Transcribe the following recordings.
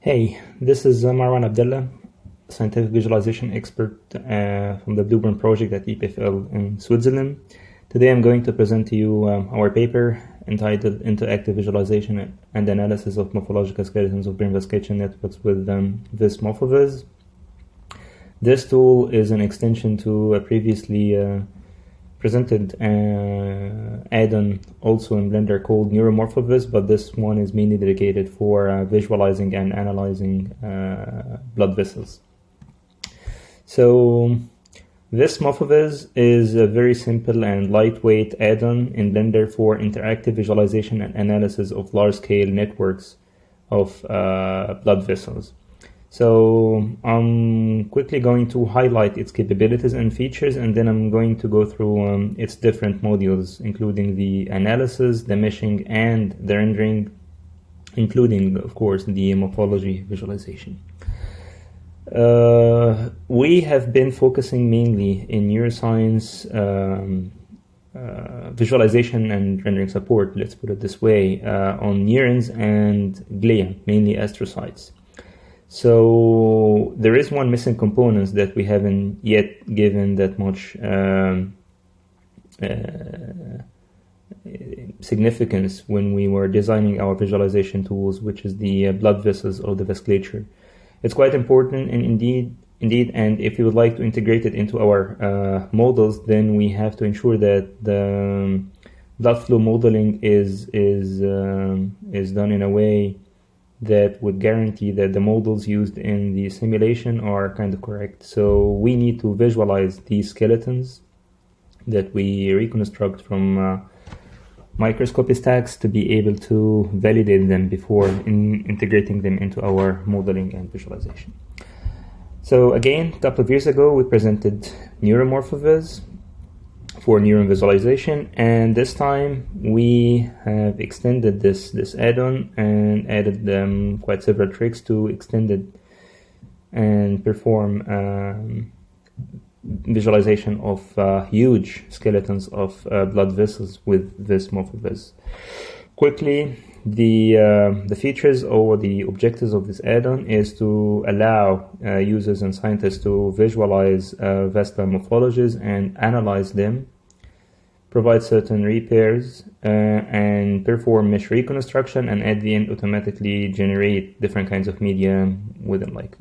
Hey, this is Marwan Abdellah, scientific visualization expert from the Blueprint project at EPFL in Switzerland. Today I'm going to present to you our paper entitled Interactive Visualization and Analysis of Morphological Skeletons of Brain Vasculature Networks with VessMorphoVis. This tool is an extension to a previously presented add-on also in Blender called MorphologyVis, but this one is mainly dedicated for visualizing and analyzing blood vessels. So VessMorphoVis is a very simple and lightweight add-on in Blender for interactive visualization and analysis of large-scale networks of blood vessels. So I'm quickly going to highlight its capabilities and features, and then I'm going to go through its different modules, including the analysis, the meshing, and the rendering, including, of course, the morphology visualization. We have been focusing mainly in neuroscience visualization and rendering support, let's put it this way, on neurons and glia, mainly astrocytes. So there is one missing component that we haven't yet given that much significance when we were designing our visualization tools, which is the blood vessels or the vasculature. It's quite important, and indeed, and if we would like to integrate it into our models, then we have to ensure that the blood flow modeling is done in a way that would guarantee that the models used in the simulation are kind of correct. So we need to visualize these skeletons that we reconstruct from microscopy stacks to be able to validate them before integrating them into our modeling and visualization. So again, a couple of years ago, we presented MorphologyVis for neuron visualization, and this time we have extended this add-on and added quite several tricks to extend it and perform visualization of huge skeletons of blood vessels with VessMorphoVis. Quickly, the features or the objectives of this add-on is to allow users and scientists to visualize vascular morphologies and analyze them, provide certain repairs, and perform mesh reconstruction, and at the end automatically generate different kinds of media within, like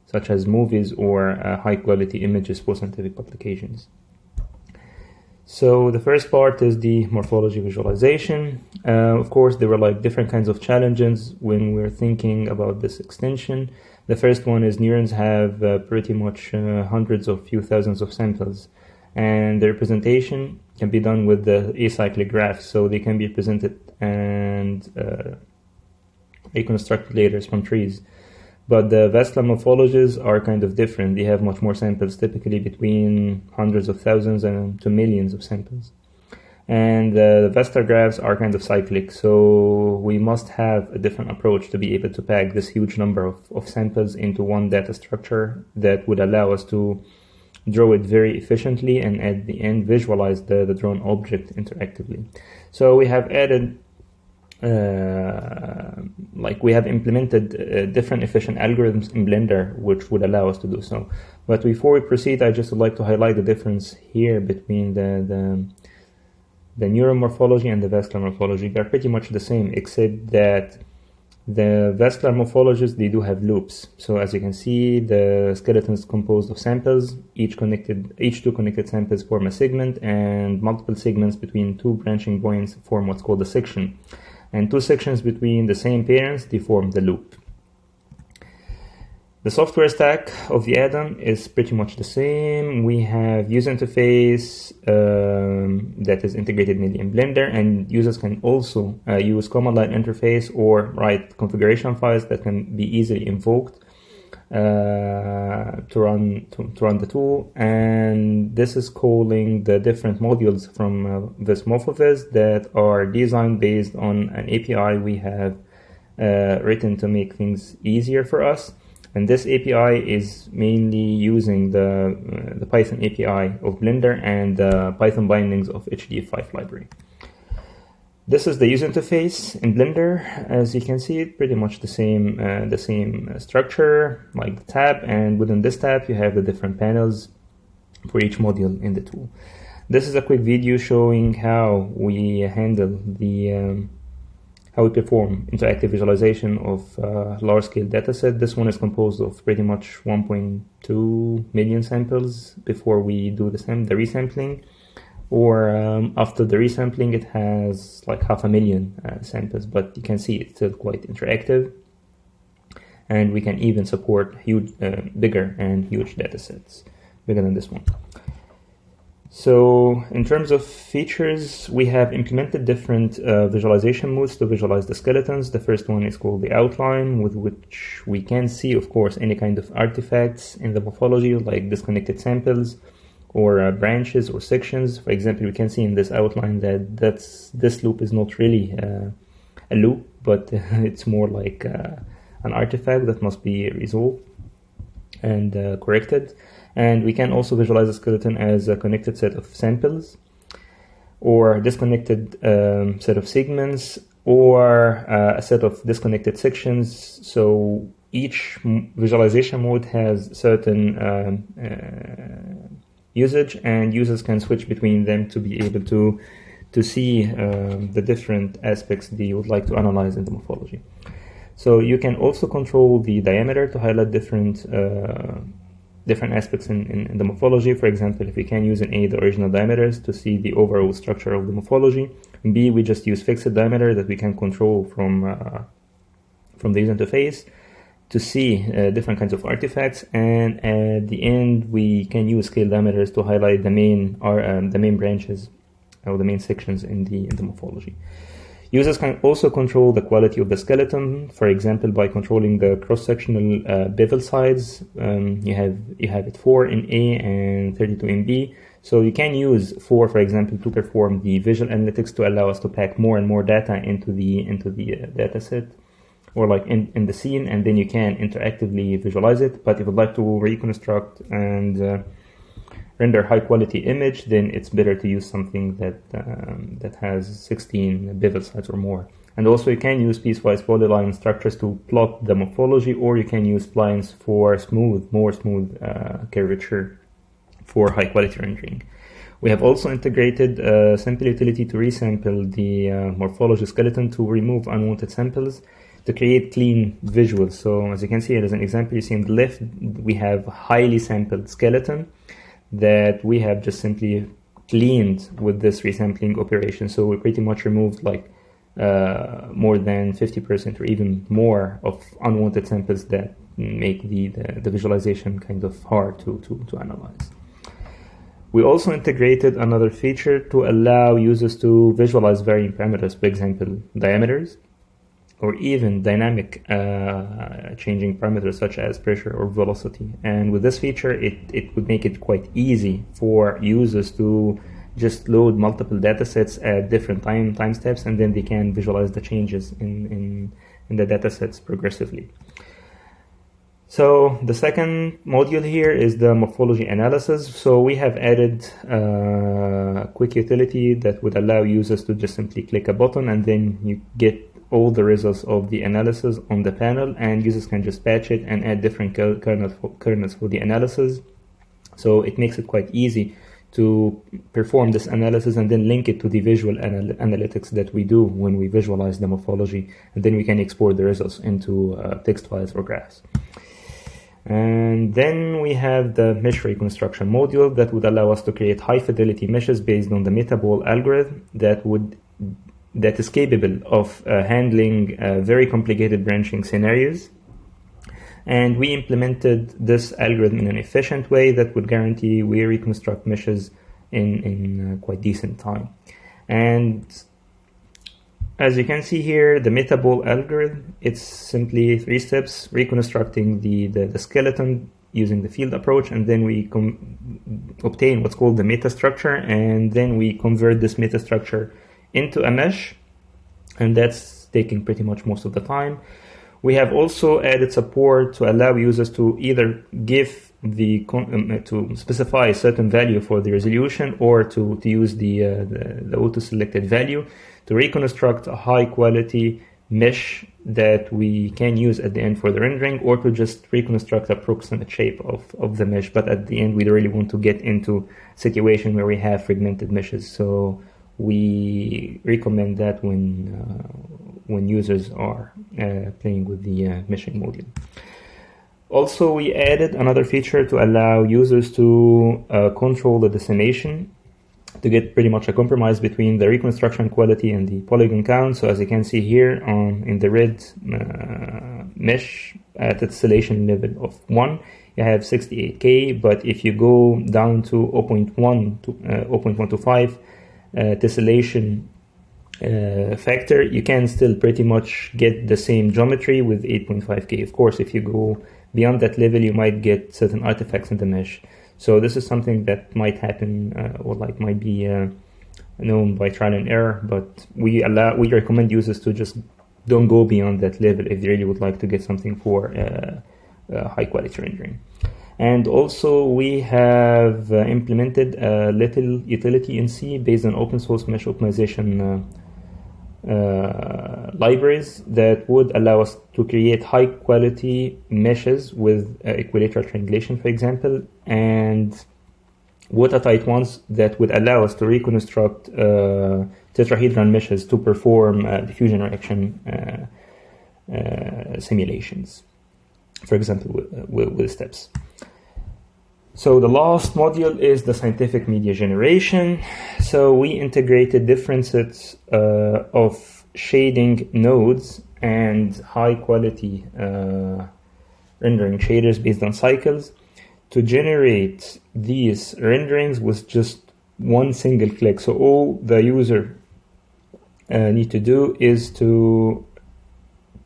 such as movies or high quality images for scientific publications. So the first part is the morphology visualization. Of course, there were like different kinds of challenges when we're thinking about this extension. The first one is neurons have pretty much hundreds of few thousands of samples, and the representation can be done with the acyclic graphs, so they can be presented and reconstructed layers from trees. But the vascular morphologies are kind of different. They have much more samples, typically between hundreds of thousands and to millions of samples. And the vascular graphs are kind of cyclic, so we must have a different approach to be able to pack this huge number of samples into one data structure that would allow us to draw it very efficiently and at the end visualize the drawn object interactively. So we have added we have implemented different efficient algorithms in Blender which would allow us to do so. But before we proceed, I just would like to highlight the difference here between the neuromorphology and the vascular morphology. They are pretty much the same, except that the vascular morphologies, they do have loops. So as you can see, the skeleton is composed of samples. Each two connected samples form a segment, and multiple segments between two branching points form what's called a section. And two sections between the same parents, they form the loop. The software stack of the add-on is pretty much the same. We have user interface that is integrated mainly in Blender, and users can also use command line interface or write configuration files that can be easily invoked to run the tool. And this is calling the different modules from VessMorphoVis that are designed based on an API we have written to make things easier for us. And this API is mainly using the Python API of Blender and the Python bindings of HDF5 library. This is the user interface in Blender. As you can see, it's pretty much the same structure, like the tab, and within this tab you have the different panels for each module in the tool. This is a quick video showing how we handle the how we perform interactive visualization of large-scale dataset. This one is composed of pretty much 1.2 million samples before we do the resampling, or after the resampling it has like 500,000 samples, but you can see it's still quite interactive, and we can even support huge, bigger and huge datasets, bigger than this one. So in terms of features, we have implemented different visualization modes to visualize the skeletons. The first one is called the outline, with which we can see, of course, any kind of artifacts in the morphology, like disconnected samples or branches or sections. For example, we can see in this outline that this loop is not really a loop, but it's more like an artifact that must be resolved and corrected. And we can also visualize a skeleton as a connected set of samples, or disconnected set of segments, or a set of disconnected sections. So each visualization mode has certain usage, and users can switch between them to be able to see the different aspects they would like to analyze in the morphology. So you can also control the diameter to highlight different aspects in the morphology. For example, if we can use in A, the original diameters to see the overall structure of the morphology. In B, we just use fixed diameter that we can control from the user interface to see different kinds of artifacts. And at the end, we can use scale diameters to highlight the main branches or the main sections in the morphology. Users can also control the quality of the skeleton, for example, by controlling the cross-sectional bevel size. You have it 4 in A and 32 in B. So you can use 4, for example, to perform the visual analytics to allow us to pack more and more data into the data set, or like in the scene, and then you can interactively visualize it. But if you'd like to reconstruct and render high quality image, then it's better to use something that has 16 bevel size or more. And also you can use piecewise polyline structures to plot the morphology, or you can use splines for more smooth curvature for high quality rendering. We have also integrated a simple utility to resample the morphology skeleton to remove unwanted samples to create clean visuals. So as you can see here as an example, you see on the left we have highly sampled skeleton that we have just simply cleaned with this resampling operation. So we pretty much removed like more than 50% or even more of unwanted samples that make the visualization kind of hard to analyze. We also integrated another feature to allow users to visualize varying parameters, for example, diameters, or even dynamic changing parameters such as pressure or velocity. And with this feature, it would make it quite easy for users to just load multiple data sets at different time steps, and then they can visualize the changes in the data sets progressively. So the second module here is the morphology analysis. So we have added a quick utility that would allow users to just simply click a button, and then you get all the results of the analysis on the panel, and users can just patch it and add different kernels for the analysis. So it makes it quite easy to perform this analysis and then link it to the visual analytics that we do when we visualize the morphology, and then we can export the results into text files or graphs. And then we have the mesh reconstruction module that would allow us to create high fidelity meshes based on the Metaball algorithm that is capable of handling very complicated branching scenarios. And we implemented this algorithm in an efficient way that would guarantee we reconstruct meshes in quite decent time. And as you can see here, the Metaball algorithm, it's simply 3 steps: reconstructing the skeleton using the field approach, and then we obtain what's called the metastructure, and then we convert this metastructure into a mesh, and that's taking pretty much most of the time. We have also added support to allow users to either give to specify a certain value for the resolution, or to use the auto-selected value to reconstruct a high-quality mesh that we can use at the end for the rendering, or to just reconstruct approximate shape of the mesh. But at the end, we really want to get into a situation where we have fragmented meshes. So we recommend that when users are playing with the meshing module. Also, we added another feature to allow users to control the decimation, to get pretty much a compromise between the reconstruction quality and the polygon count. So as you can see here in the red mesh at its tessellation level of 1, you have 68K, but if you go down to 0.1 to 0.125 tessellation factor, you can still pretty much get the same geometry with 8.5K. Of course, if you go beyond that level, you might get certain artifacts in the mesh. So this is something that might happen, or might be known by trial and error, but we recommend users to just don't go beyond that level if they really would like to get something for high quality rendering. And also we have implemented a little utility in C based on open source mesh optimization libraries that would allow us to create high quality meshes with equilateral triangulation, for example, and watertight ones that would allow us to reconstruct tetrahedron meshes to perform diffusion reaction simulations, for example, with steps. So the last module is the scientific media generation. So we integrated different sets of shading nodes and high quality rendering shaders based on cycles to generate these renderings with just one single click. So all the user need to do is to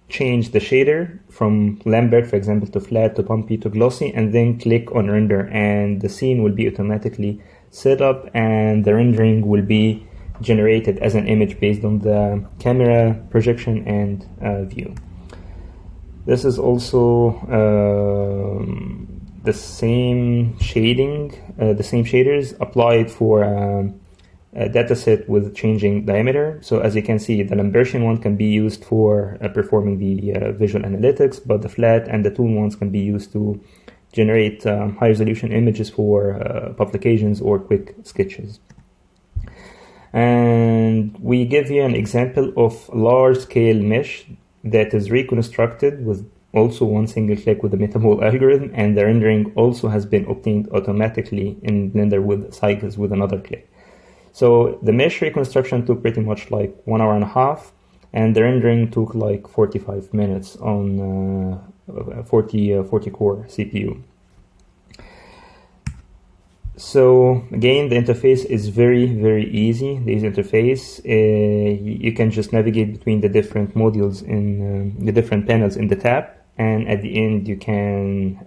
change the shader from Lambert, for example, to flat, to bumpy, to glossy, and then click on render, and the scene will be automatically set up and the rendering will be generated as an image based on the camera projection and view. This is also the same shading, the same shaders applied for a dataset with changing diameter. So as you can see, the Lambertian one can be used for performing the visual analytics, but the flat and the toon ones can be used to generate high resolution images for publications or quick sketches. And we give you an example of large scale mesh that is reconstructed with also one single click with the Metaball algorithm, and the rendering also has been obtained automatically in Blender with cycles with another click. So the mesh reconstruction took pretty much 1 hour and a half, and the rendering took 45 minutes on 40 core CPU. So again, the interface is very, very easy. This interface, you can just navigate between the different modules in the different panels in the tab, and at the end you can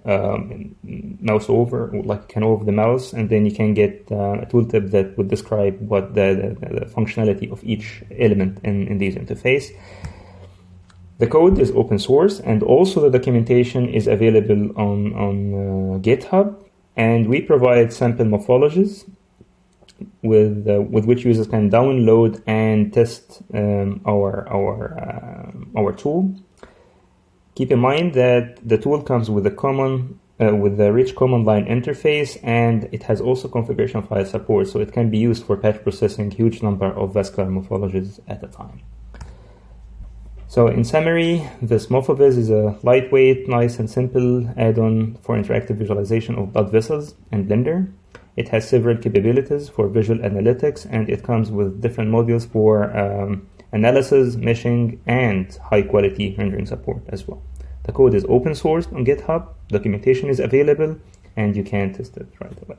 mouse over, can over the mouse, and then you can get a tooltip that would describe what the functionality of each element in this interface. The code is open source, and also the documentation is available on GitHub, and we provide sample morphologies with which users can download and test our tool. Keep in mind that the tool comes with a rich command line interface, and it has also configuration file support, so it can be used for batch processing huge number of vascular morphologies at a time. So in summary, VessMorphoVis is a lightweight, nice and simple add-on for interactive visualization of blood vessels in Blender. It has several capabilities for visual analytics, and it comes with different modules for analysis, meshing, and high-quality rendering support as well. The code is open sourced on GitHub, documentation is available, and you can test it right away.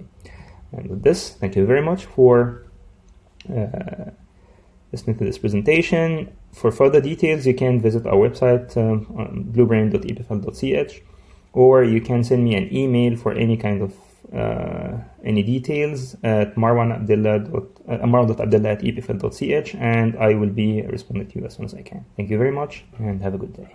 And with this, thank you very much for listening to this presentation. For further details, you can visit our website, bluebrain.epfl.ch, or you can send me an email for any kind of any details at marwan.abdellah@epfl.ch, and I will be responding to you as soon as I can. Thank you very much, and have a good day.